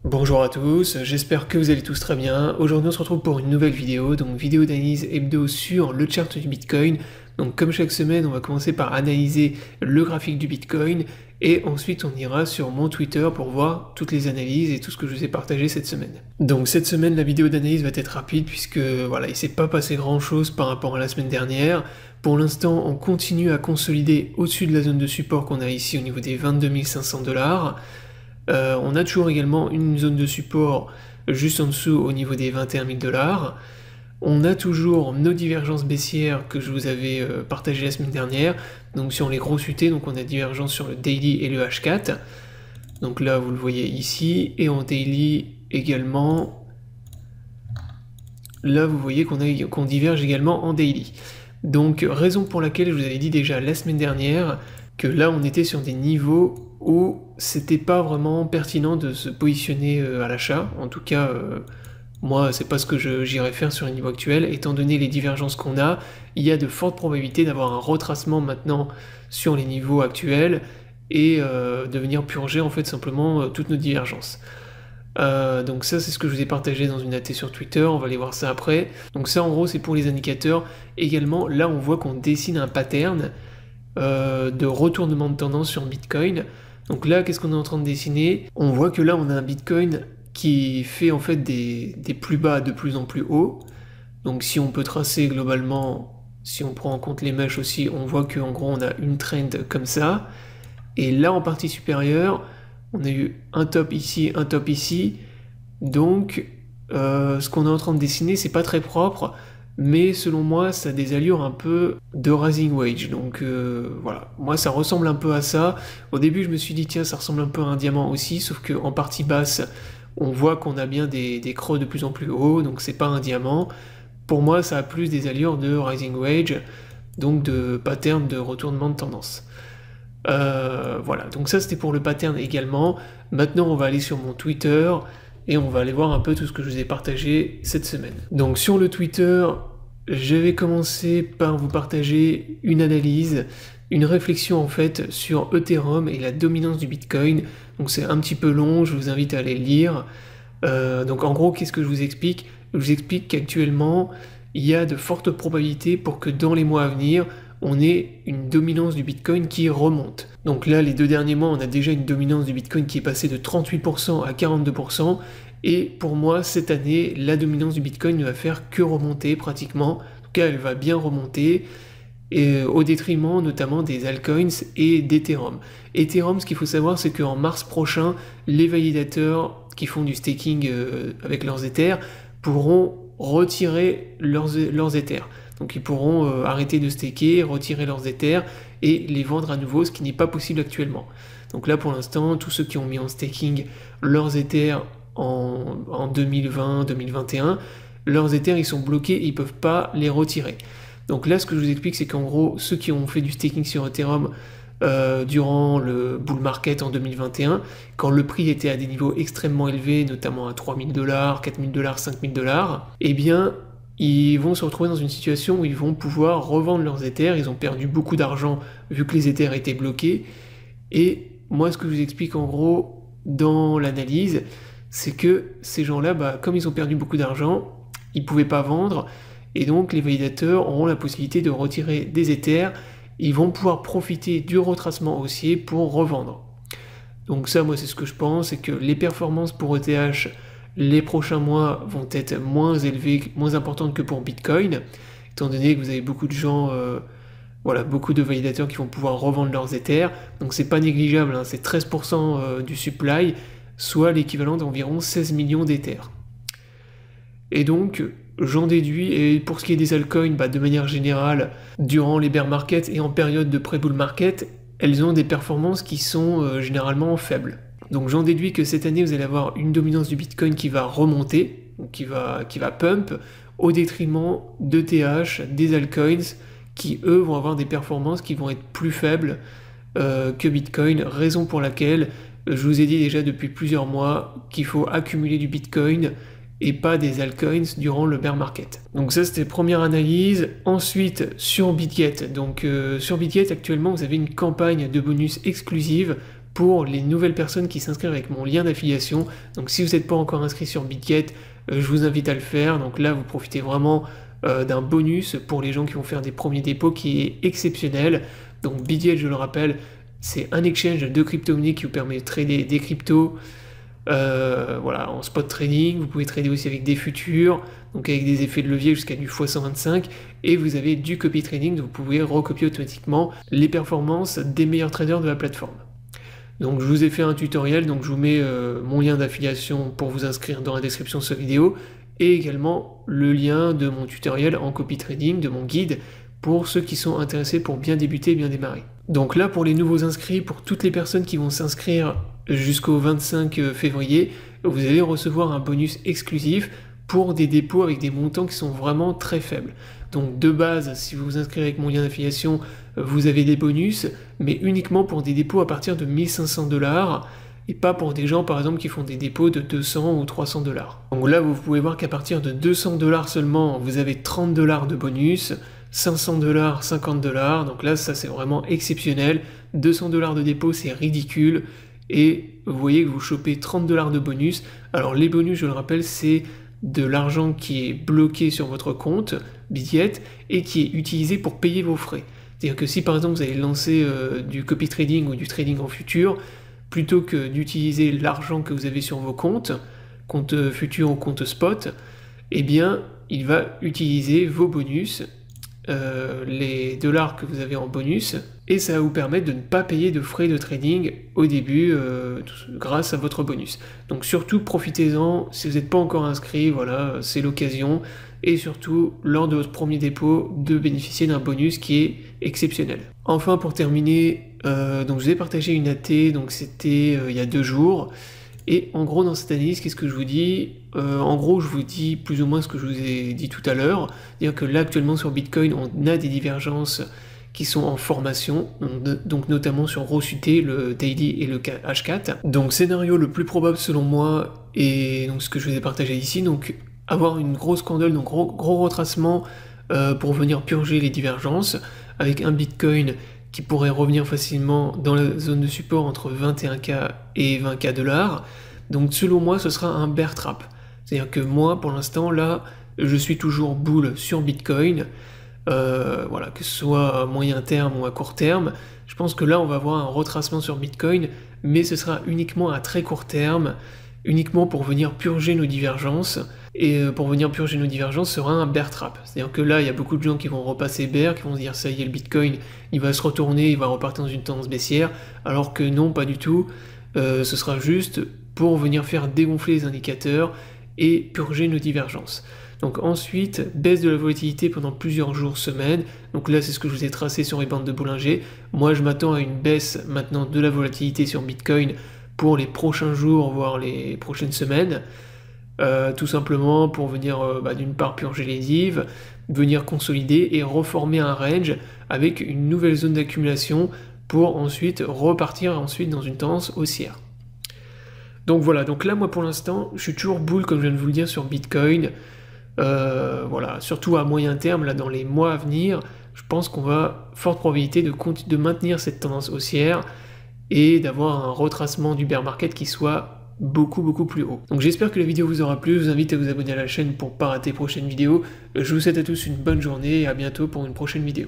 Bonjour à tous, j'espère que vous allez tous très bien. Aujourd'hui on se retrouve pour une nouvelle vidéo, donc vidéo d'analyse hebdo sur le chart du Bitcoin. Donc comme chaque semaine, on va commencer par analyser le graphique du Bitcoin et ensuite on ira sur mon Twitter pour voir toutes les analyses et tout ce que je vous ai partagé cette semaine. Donc cette semaine, la vidéo d'analyse va être rapide puisque voilà, il s'est pas passé grand chose par rapport à la semaine dernière. Pour l'instant, on continue à consolider au-dessus de la zone de support qu'on a ici au niveau des 22 500 $. On a toujours également une zone de support juste en dessous au niveau des 21 000 $. On a toujours nos divergences baissières que je vous avais partagées la semaine dernière, donc sur les grosses UT, donc on a divergence sur le daily et le H4. Donc là vous le voyez ici, et en daily également, là vous voyez qu'on diverge également en daily. Donc raison pour laquelle je vous avais dit déjà la semaine dernière que là on était sur des niveaux où c'était pas vraiment pertinent de se positionner à l'achat. En tout cas, moi c'est pas ce que j'irais faire sur les niveaux actuels. Étant donné les divergences qu'on a, il y a de fortes probabilités d'avoir un retracement maintenant sur les niveaux actuels et de venir purger en fait simplement toutes nos divergences. Donc ça c'est ce que je vous ai partagé dans une AT sur Twitter, on va aller voir ça après. Donc ça en gros c'est pour les indicateurs. Également là on voit qu'on dessine un pattern de retournement de tendance sur Bitcoin. Donc là qu'est-ce qu'on est en train de dessiner? On voit que là on a un Bitcoin qui fait en fait des plus bas de plus en plus haut. Donc si on peut tracer globalement, si on prend en compte les mèches aussi, on voit qu'en gros on a une trend comme ça. Et là en partie supérieure, on a eu un top ici, un top ici. Donc ce qu'on est en train de dessiner, c'est pas très propre, mais selon moi, ça a des allures un peu de rising wedge. Donc voilà, moi ça ressemble un peu à ça. Au début, je me suis dit, tiens, ça ressemble un peu à un diamant aussi, sauf qu'en partie basse, on voit qu'on a bien des creux de plus en plus hauts, donc c'est pas un diamant. Pour moi, ça a plus des allures de rising wedge, donc de pattern de retournement de tendance. Voilà, donc ça c'était pour le pattern également. Maintenant, on va aller sur mon Twitter et on va aller voir un peu tout ce que je vous ai partagé cette semaine. Donc sur le Twitter, je vais commencer par vous partager une analyse, une réflexion en fait sur Ethereum et la dominance du Bitcoin. Donc c'est un petit peu long, je vous invite à aller le lire. Donc en gros, qu'est-ce que je vous explique? Je vous explique qu'actuellement, il y a de fortes probabilités pour que dans les mois à venir, on ait une dominance du Bitcoin qui remonte. Donc là, les 2 derniers mois, on a déjà une dominance du Bitcoin qui est passée de 38% à 42%, et pour moi, cette année, la dominance du Bitcoin ne va faire que remonter pratiquement. En tout cas, elle va bien remonter, et au détriment notamment des altcoins et d'Ethereum. Ethereum, ce qu'il faut savoir, c'est qu'en mars prochain, les validateurs qui font du staking avec leurs Ethers pourront retirer leurs Ethers. Donc ils pourront arrêter de staker, retirer leurs Ethers et les vendre à nouveau, ce qui n'est pas possible actuellement. Donc là pour l'instant, tous ceux qui ont mis en staking leurs Ethers en 2020-2021, leurs Ethers ils sont bloqués et ils ne peuvent pas les retirer. Donc là ce que je vous explique c'est qu'en gros, ceux qui ont fait du staking sur Ethereum durant le bull market en 2021, quand le prix était à des niveaux extrêmement élevés, notamment à 3000 $, 4000 $, 5000 $, eh bien ils vont se retrouver dans une situation où ils vont pouvoir revendre leurs Ethers. Ils ont perdu beaucoup d'argent vu que les Ethers étaient bloqués. Et moi, ce que je vous explique en gros dans l'analyse, c'est que ces gens-là, comme ils ont perdu beaucoup d'argent, ils ne pouvaient pas vendre. Et donc, les validateurs auront la possibilité de retirer des Ethers. Ils vont pouvoir profiter du retracement haussier pour revendre. Donc ça, moi, c'est ce que je pense, c'est que les performances pour ETH les prochains mois vont être moins élevées, moins importantes que pour Bitcoin, étant donné que vous avez beaucoup de gens, voilà, beaucoup de validateurs qui vont pouvoir revendre leurs Ethers, donc c'est pas négligeable, hein, c'est 13% du supply, soit l'équivalent d'environ 16 millions d'Ethers. Et donc, j'en déduis, et pour ce qui est des altcoins, de manière générale, durant les bear markets et en période de pré-bull market, elles ont des performances qui sont généralement faibles. Donc j'en déduis que cette année, vous allez avoir une dominance du Bitcoin qui va remonter, qui va pump, au détriment d'ETH, des altcoins, qui eux vont avoir des performances qui vont être plus faibles que Bitcoin, raison pour laquelle je vous ai dit déjà depuis plusieurs mois qu'il faut accumuler du Bitcoin et pas des altcoins durant le bear market. Donc ça c'était première analyse. Ensuite sur BitGet, donc sur BitGet actuellement vous avez une campagne de bonus exclusive pour les nouvelles personnes qui s'inscrivent avec mon lien d'affiliation. Donc si vous n'êtes pas encore inscrit sur Bitget, je vous invite à le faire. Donc là, vous profitez vraiment d'un bonus pour les gens qui vont faire des premiers dépôts qui est exceptionnel. Donc Bitget, je le rappelle, c'est un exchange de crypto-monnaies qui vous permet de trader des cryptos voilà, en spot trading. Vous pouvez trader aussi avec des futurs, donc avec des effets de levier jusqu'à du x125, et vous avez du copy trading, donc vous pouvez recopier automatiquement les performances des meilleurs traders de la plateforme. Donc je vous ai fait un tutoriel, donc je vous mets mon lien d'affiliation pour vous inscrire dans la description de cette vidéo, et également le lien de mon tutoriel en copy trading, de mon guide, pour ceux qui sont intéressés pour bien débuter et bien démarrer. Donc là, pour les nouveaux inscrits, pour toutes les personnes qui vont s'inscrire jusqu'au 25 février, vous allez recevoir un bonus exclusif pour des dépôts avec des montants qui sont vraiment très faibles. Donc de base, si vous vous inscrivez avec mon lien d'affiliation, vous avez des bonus, mais uniquement pour des dépôts à partir de 1500 $, et pas pour des gens par exemple qui font des dépôts de 200 ou 300 $. Donc là, vous pouvez voir qu'à partir de 200 $ seulement, vous avez 30 $ de bonus, 500 $, 50 $, donc là ça c'est vraiment exceptionnel. 200 $ de dépôt, c'est ridicule, et vous voyez que vous chopez 30 $ de bonus. Alors les bonus, je le rappelle, c'est de l'argent qui est bloqué sur votre compte Bitget et qui est utilisé pour payer vos frais. C'est-à-dire que si par exemple vous allez lancer du copy trading ou du trading en futur, plutôt que d'utiliser l'argent que vous avez sur vos comptes, compte futur ou compte spot, eh bien il va utiliser vos bonus, les dollars que vous avez en bonus, et ça va vous permettre de ne pas payer de frais de trading au début grâce à votre bonus. Donc surtout profitez-en, si vous n'êtes pas encore inscrit, voilà, c'est l'occasion, et surtout lors de votre premier dépôt de bénéficier d'un bonus qui est exceptionnel. Enfin pour terminer, donc je vous ai partagé une AT, donc c'était il y a 2 jours, et en gros dans cette analyse, qu'est-ce que je vous dis? En gros je vous dis plus ou moins ce que je vous ai dit tout à l'heure, c'est-à-dire que là actuellement sur Bitcoin on a des divergences qui sont en formation, donc notamment sur ROSUT, le daily et le H4. Donc scénario le plus probable selon moi, et donc ce que je vous ai partagé ici, donc avoir une grosse candle, donc gros retracement pour venir purger les divergences, avec un Bitcoin qui pourrait revenir facilement dans la zone de support entre 21K et 20K $. Donc selon moi ce sera un bear trap. C'est-à-dire que moi pour l'instant là je suis toujours bull sur Bitcoin. Voilà, que ce soit à moyen terme ou à court terme, je pense que là on va avoir un retracement sur Bitcoin, mais ce sera uniquement à très court terme, uniquement pour venir purger nos divergences, et pour venir purger nos divergences sera un bear trap. C'est-à-dire que là il y a beaucoup de gens qui vont repasser bear, qui vont se dire ça y est, le Bitcoin il va se retourner, il va repartir dans une tendance baissière, alors que non, pas du tout, ce sera juste pour venir faire dégonfler les indicateurs et purger nos divergences. Donc ensuite, baisse de la volatilité pendant plusieurs jours, semaines. Donc là, c'est ce que je vous ai tracé sur les bandes de Bollinger. Moi, je m'attends à une baisse maintenant de la volatilité sur Bitcoin pour les prochains jours, voire les prochaines semaines. Tout simplement pour venir, d'une part, purger les divs, venir consolider et reformer un range avec une nouvelle zone d'accumulation pour ensuite repartir dans une tendance haussière. Donc voilà, donc là, moi, pour l'instant, je suis toujours bull, comme je viens de vous le dire, sur Bitcoin. Voilà, surtout à moyen terme, là dans les mois à venir, je pense qu'on va forte probabilité de maintenir cette tendance haussière et d'avoir un retracement du bear market qui soit beaucoup plus haut. Donc j'espère que la vidéo vous aura plu, je vous invite à vous abonner à la chaîne pour ne pas rater les prochaines vidéos. Je vous souhaite à tous une bonne journée et à bientôt pour une prochaine vidéo.